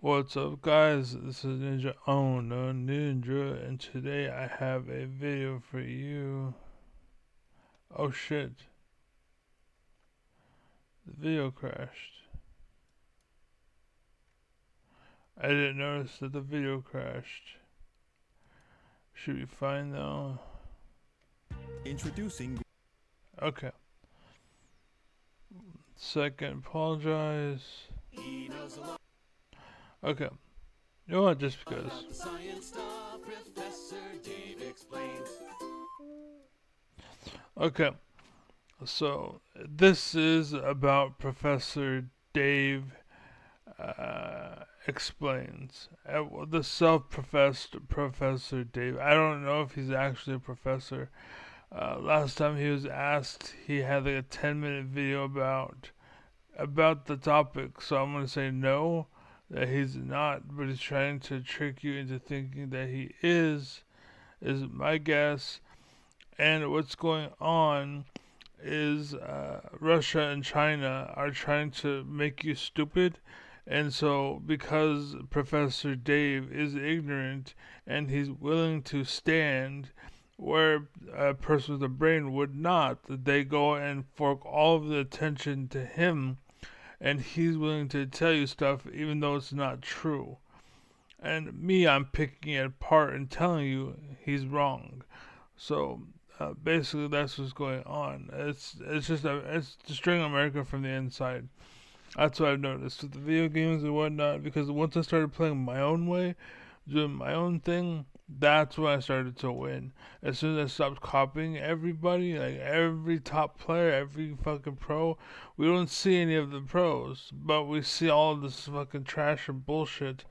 What's up, guys? This is Ninja Owner Ninja, and today I have a video for you. Oh shit, the video crashed. I didn't notice that the video crashed. Should be fine though. Introducing. Okay. Second, apologize. Okay. You know what? Just because. Science stuff, Professor Dave explains. Okay. So, this is about Professor Dave explains. The self-professed Professor Dave. I don't know if he's actually a professor. Last time he was asked, he had like a 10-minute video about the topic. So I'm gonna say no, that he's not, but he's trying to trick you into thinking that he is my guess. And what's going on is Russia and China are trying to make you stupid. And so, because Professor Dave is ignorant and he's willing to stand where a person with a brain would not, they go and fork all of the attention to him, and he's willing to tell you stuff even though it's not true. And me, I'm picking it apart and telling you he's wrong. So basically, that's what's going on. It's destroying America from the inside. That's what I've noticed with the video games and whatnot. Because once I started playing my own way, doing my own thing, that's when I started to win. As soon as I stopped copying everybody, like every top player, every fucking pro, we don't see any of the pros, but we see all of this fucking trash and bullshit.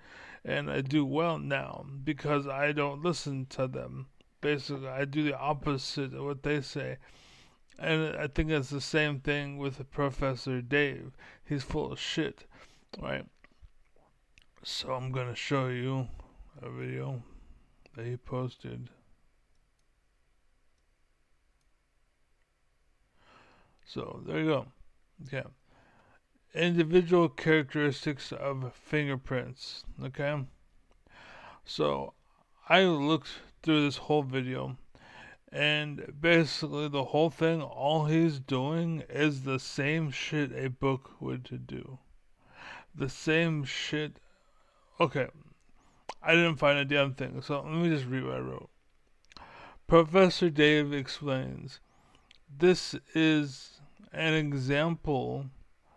And I do well now because I don't listen to them. Basically, I do the opposite of what they say. And I think it's the same thing with Professor Dave. He's full of shit, right? So I'm gonna show you a video that he posted. So there you go. Okay. Individual characteristics of fingerprints. Okay. So I looked through this whole video, and basically the whole thing, all he's doing is the same shit a book would do. The same shit. Okay, I didn't find a damn thing, so let me just read what I wrote. Professor Dave explains, this is an example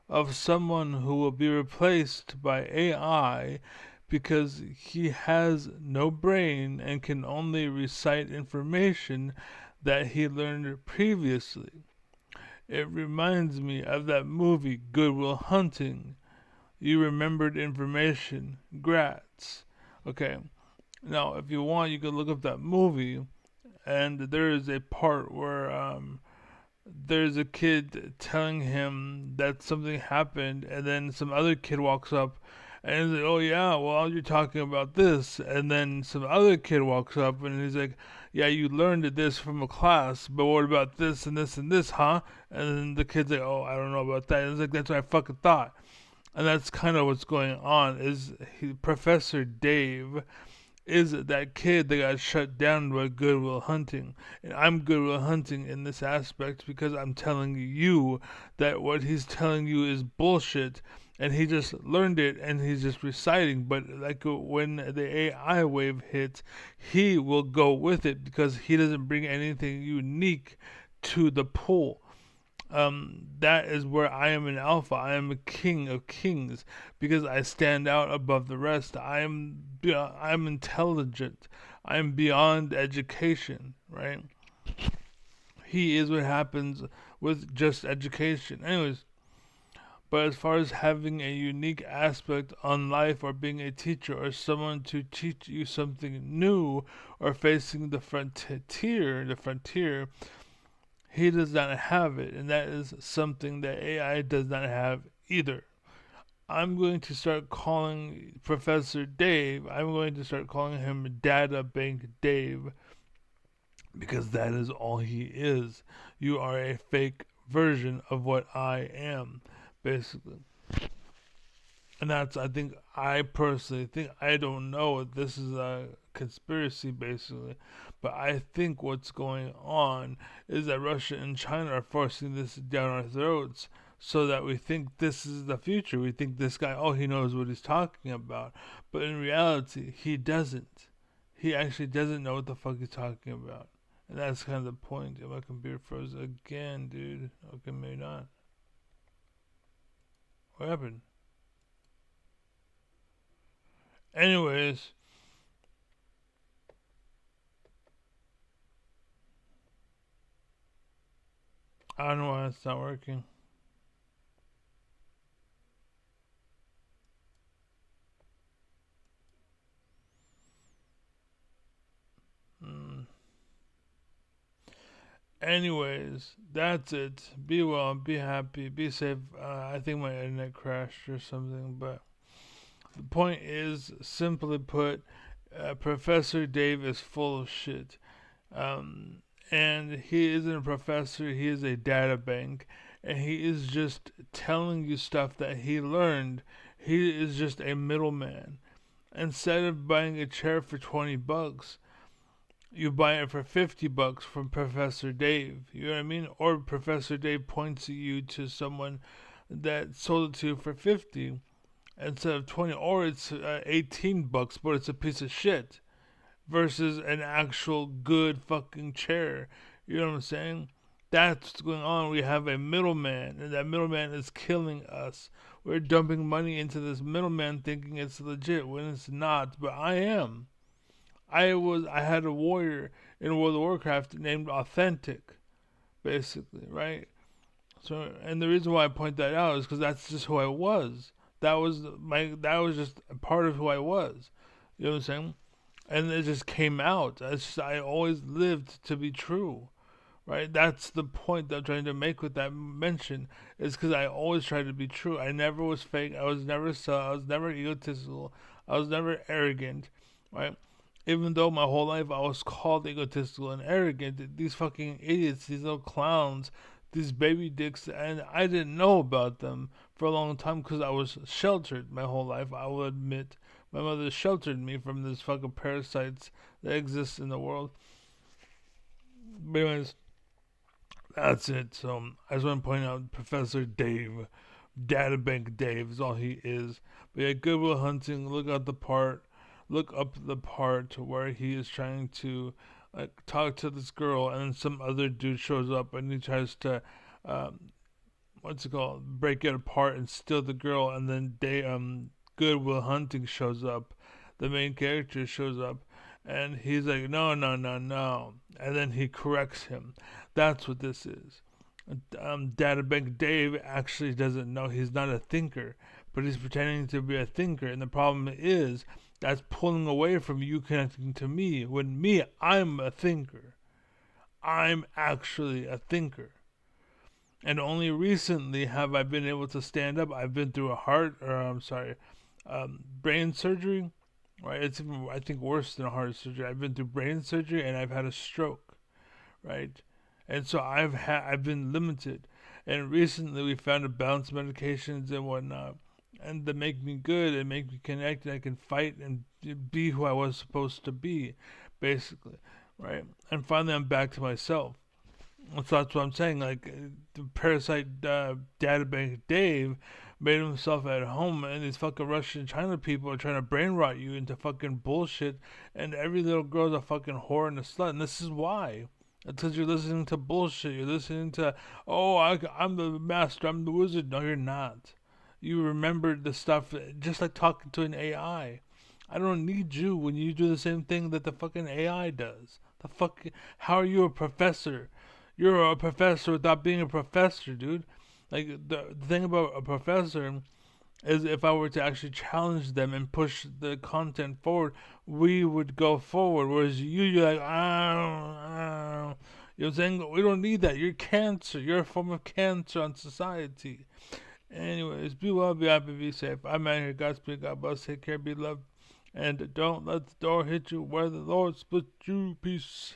of someone who will be replaced by AI because he has no brain and can only recite information that he learned previously. It reminds me of that movie Good Will Hunting. You remembered information. Grats. Okay. Now, if you want, you can look up that movie, and there is a part where there's a kid telling him that something happened, and then some other kid walks up and he's like, "Oh yeah, well you're talking about this," and then some other kid walks up and he's like, "Yeah, you learned this from a class, but what about this and this and this, huh?" And then the kid's like, "Oh, I don't know about that." And it's like, "That's what I fucking thought." And that's kind of what's going on. Professor Dave is that kid that got shut down by Good Will Hunting. And I'm Good Will Hunting in this aspect because I'm telling you that what he's telling you is bullshit. And he just learned it and he's just reciting. But like when the AI wave hits, he will go with it because he doesn't bring anything unique to the pool. That is where I am an alpha. I am a king of kings because I stand out above the rest. I'm intelligent. I'm beyond education, right? He is what happens with just education. Anyways, but as far as having a unique aspect on life or being a teacher or someone to teach you something new or facing the frontier, he does not have it, and that is something that AI does not have either. I'm going to start calling Professor Dave, I'm going to start calling him Data Bank Dave because that is all he is. You are a fake version of what I am, basically. And that's, I personally think, I don't know if this is a conspiracy basically, but I think what's going on is that Russia and China are forcing this down our throats so that we think this is the future. We think this guy, oh, he knows what he's talking about. But in reality, he doesn't. He actually doesn't know what the fuck he's talking about. And that's kind of the point. My computer froze again, dude. Okay, maybe not. What happened? Anyways, I don't know why it's not working. Hmm. Anyways, that's it. Be well, be happy, be safe. I think my internet crashed or something, but the point is, simply put, Professor Dave is full of shit. Um, and he isn't a professor, he is a data bank. And he is just telling you stuff that he learned. He is just a middleman. Instead of buying a chair for $20, you buy it for $50 from Professor Dave. You know what I mean? Or Professor Dave points you to someone that sold it to you for 50 instead of 20, or it's $18, but it's a piece of shit versus an actual good fucking chair. You know what I'm saying? That's what's going on. We have a middleman, and that middleman is killing us. We're dumping money into this middleman thinking it's legit when it's not, but I am. I had a warrior in World of Warcraft named Authentic, basically, right? So, and the reason why I point that out is because that's just who I was. That was just a part of who I was. You know what I'm saying? And it just came out. I always lived to be true, right? That's the point that I'm trying to make with that mention. Is because I always tried to be true. I never was fake. I was never I was never egotistical. I was never arrogant, right? Even though my whole life I was called egotistical and arrogant, these fucking idiots, these little clowns, these baby dicks, and I didn't know about them for a long time because I was sheltered my whole life. I will admit, my mother sheltered me from these fucking parasites that exist in the world. But anyways, that's it. So I just want to point out Professor Dave, Databank Dave is all he is. But yeah, Good Will Hunting. Look up the part where he is trying to talk to this girl, and then some other dude shows up and he tries to um, what's it called, break it apart and steal the girl, and then Good Will Hunting shows up, the main character shows up, and he's like, no, no, no, no, and then he corrects him. That's what this is. Databank Dave actually doesn't know, he's not a thinker, but he's pretending to be a thinker, and the problem is that's pulling away from you connecting to me. When me, I'm a thinker. I'm actually a thinker. And only recently have I been able to stand up. I've been through brain surgery. Right, it's even, I think, worse than a heart surgery. I've been through brain surgery and I've had a stroke. Right, and so I've been limited. And recently we found a balance medications and whatnot, and that make me good and make me connect, and I can fight and be who I was supposed to be, basically. Right, and finally I'm back to myself. So that's what I'm saying. Like the parasite databank Dave made himself at home, and these fucking Russian China people are trying to brain rot you into fucking bullshit. And every little girl's a fucking whore and a slut, and this is why. It's because you're listening to bullshit. You're listening to, oh, I'm the master, I'm the wizard. No, you're not. You remembered the stuff just like talking to an AI. I don't need you when you do the same thing that the fucking AI does. The fuck? How are you a professor? You're a professor without being a professor, dude. Like the thing about a professor is if I were to actually challenge them and push the content forward, we would go forward. Whereas you're like, I don't. You know what I'm saying? We don't need that. You're cancer. You're a form of cancer on society. Anyways, be well, be happy, be safe. I'm out here. Godspeed, God bless, take care, be loved. And don't let the door hit you where the Lord split you. Peace.